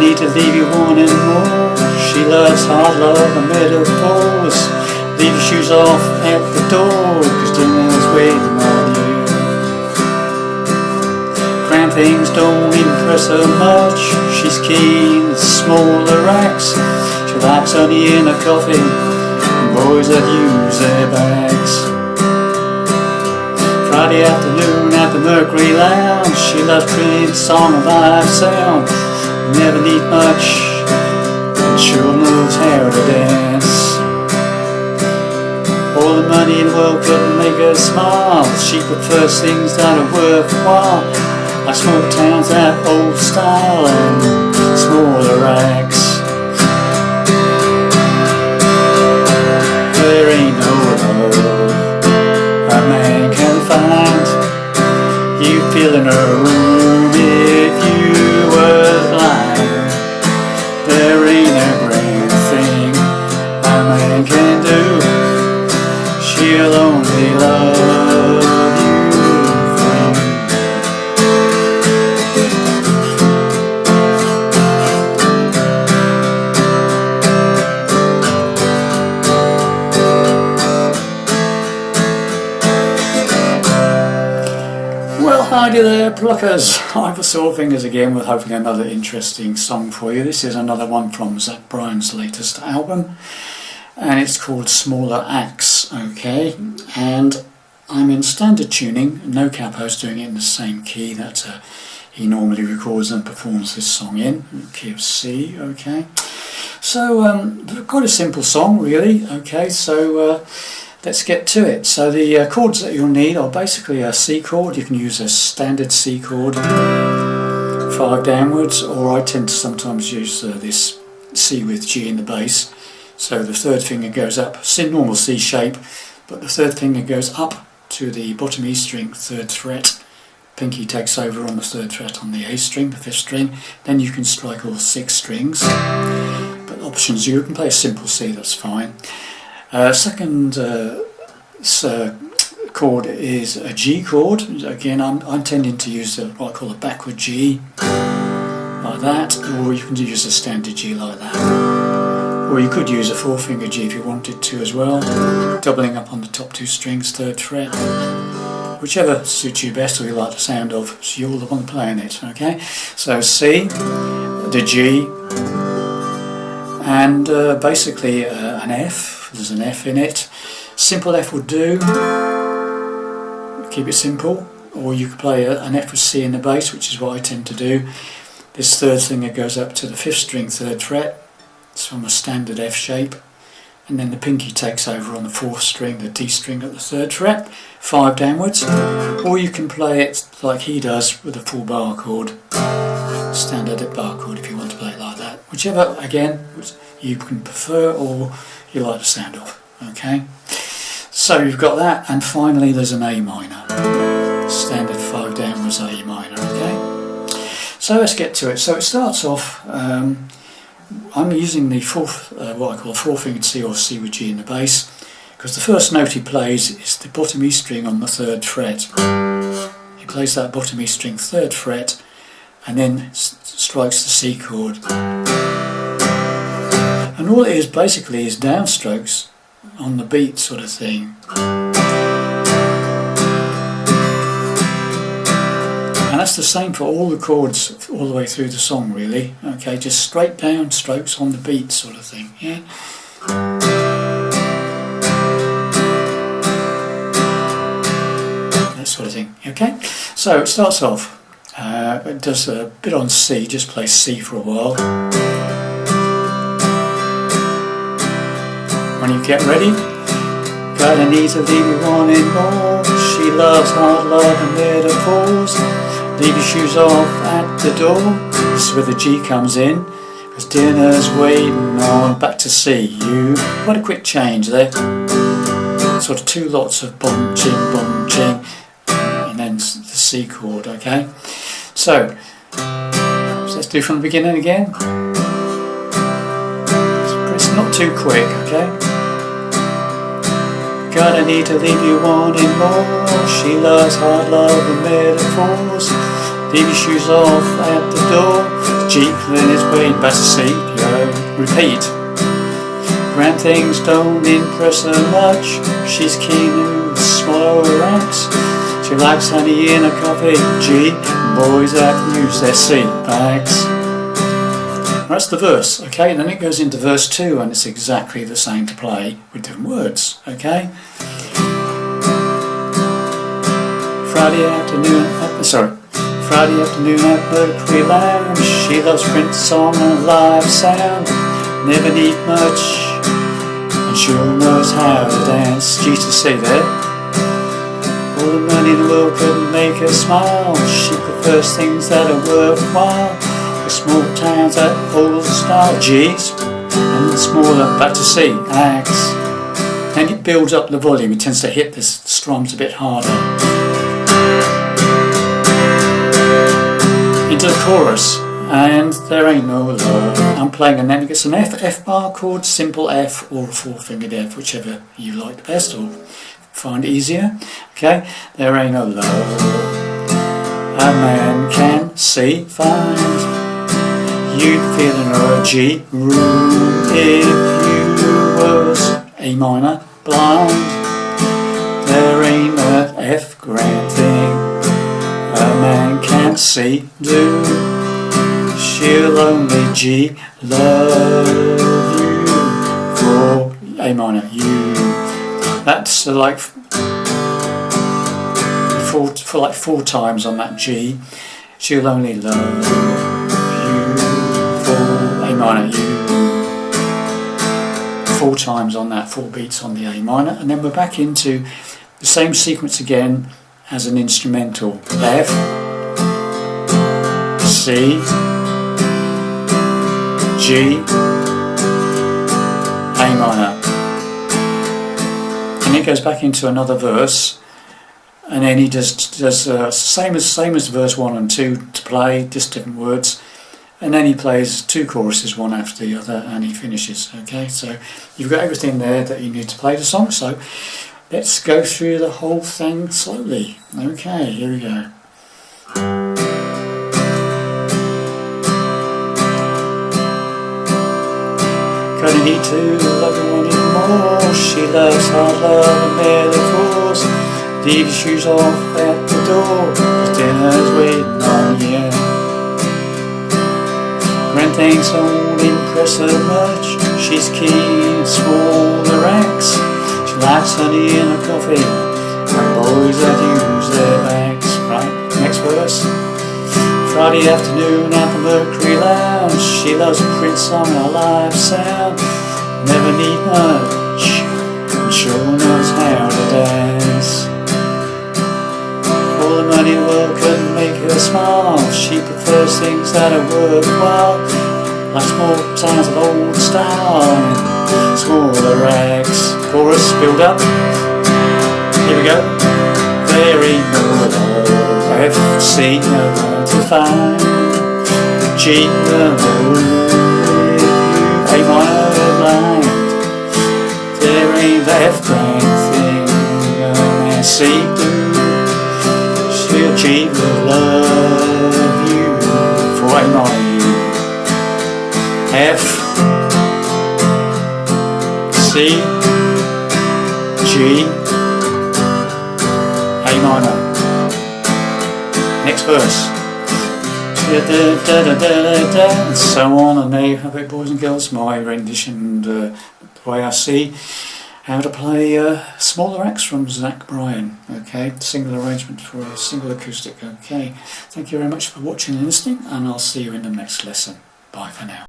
need to leave you wanting more. She loves hard love and metaphors. Leave your shoes off at the door, 'cause dinner's waiting on you. Grand things don't impress her much. She's keen to smaller acts. She likes honey in her coffee and boys that use their bags. Friday afternoon at the Mercury Lounge. She loves Prince, song and live sound. Never need much, and sure knows how to dance. All the money in the world couldn't make her smile. She prefers things that are worthwhile, like small towns that old style and smaller acts. There ain't no love a man can find. You feel in her room if you were blind. There ain't a grand thing a man can do. She'll only love you for you. Well, howdy there, pluckers. I was Sore Fingers again with hopefully another interesting song for you. This is another one from Bryan's latest album, and it's called Smaller Acts, okay? And I'm in standard tuning, no capos, doing it in the same key that he normally records and performs this song in, key of C, okay? So, quite a simple song, really, okay? So, let's get to it. So the chords that you'll need are basically a C chord. You can use a standard C chord, 5 downwards, or I tend to sometimes use this C with G in the bass. So the third finger goes up, normal C shape, but the third finger goes up to the bottom E string, 3rd fret. Pinky takes over on the 3rd fret on the A string, the 5th string. Then you can strike all 6 strings. But options, you can play a simple C, that's fine. Second chord is a G chord. Again, I'm tending to use what I call a backward G, like that, or you can use a standard G like that. Or you could use a 4-finger G if you wanted to as well, doubling up on the top 2 strings, 3rd fret. Whichever suits you best or you like the sound of, so you're the one playing it, okay? So C, the G, and basically an F. There's an F in it. Simple F would do, keep it simple, or you could play an F with C in the bass, which is what I tend to do. This 3rd finger goes up to the 5th string, 3rd fret. It's from a standard F shape, and then the pinky takes over on the 4th string, the D string at the 3rd fret, 5 downwards, or you can play it like he does with a full bar chord, standard bar chord if you want to play it like that. Whichever, again, you can prefer or you like the sound of, okay? So you've got that, and finally there's an A minor, standard 5 downwards A minor, okay? So let's get to it. So it starts off, I'm using the what I call a 4-fingered C or C with G in the bass, because the first note he plays is the bottom E string on the 3rd fret. He plays that bottom E string 3rd fret and then strikes the C chord. And all it is basically is downstrokes on the beat sort of thing. And that's the same for all the chords all the way through the song, really. Okay, just straight down strokes on the beat sort of thing, yeah? That sort of thing, okay? So it starts off, it does a bit on C, just plays C for a while. When you get ready, gotta need to leave you wanting more. She loves hard love and metaphors. Leave your shoes off at the door. This is where the G comes in, because dinner's waiting on. Back to C. You quite a quick change there. Sort of 2 lots of bom ching, and then the C chord. Okay. So let's do from the beginning again. It's not too quick. Okay. Gonna need to leave you wanting more. She loves hard love and metaphors. Leave your shoes off at the door. G, then it's played back to C, repeat. Grand things don't impress her much. She's keen in smaller ranks. She likes honey in her coffee, G. Boys that use their seat bags. That's the verse, okay? Then it goes into verse 2 and it's exactly the same to play with different words, okay? Friday afternoon at Mercury Lounge. She loves Prince song and live sound. Never need much, and sure knows how to dance. G to C there. All the money in the world couldn't make her smile. She prefers things that are worthwhile. The small towns that old style G's, and the smaller back to C acts. And it builds up the volume. It tends to hit the strums a bit harder. Into the chorus, and there ain't no love. I'm playing, and then it gets an F bar chord, simple F or a 4-fingered F, whichever you like best or find easier. Okay, there ain't no love a man can see, find. You'd feel in a G room if you was A minor blind. There ain't a F grand thing a man can't see, do. She'll only G love you for A minor, you. That's like for like 4 times on that G. She'll only love you for A minor, you. 4 times on that, 4 beats on the A minor, and then we're back into the same sequence again as an instrumental. F, C, G, A minor, and it goes back into another verse, and then he does same as verse 1 and 2 to play, just different words, and then he plays 2 choruses one after the other, and he finishes. Okay, so you've got everything there that you need to play the song. So let's go through the whole thing slowly. Okay, here we go. Gonna need to love her anymore. She loves hard love and metaphors. Leave your shoes off at the door, 'cause dinner's waiting on you. When things don't impress her much, she's keen, small the ranks. She likes honey in her coffee, and boys that use their bags. Right, next verse. Friday afternoon at the Mercury Lounge. She loves a Prince song and a live sound. Never need much, and sure knows how to dance. All the money in the world couldn't make her smile. She prefers things that are worthwhile, like small towns of old style and smaller rags. Chorus, build up. Here we go. There ain't no love, F, C, no one to find. G, no A minor blind. There ain't the F grand thing a man see do. She'll G will love you for A minor, you. F, C, G, A minor. Next verse. And so on, and there you have it, boys and girls, my rendition and the way I see how to play smaller acts from Bryan. Okay, single arrangement for a single acoustic. Okay, thank you very much for watching and listening, and I'll see you in the next lesson. Bye for now.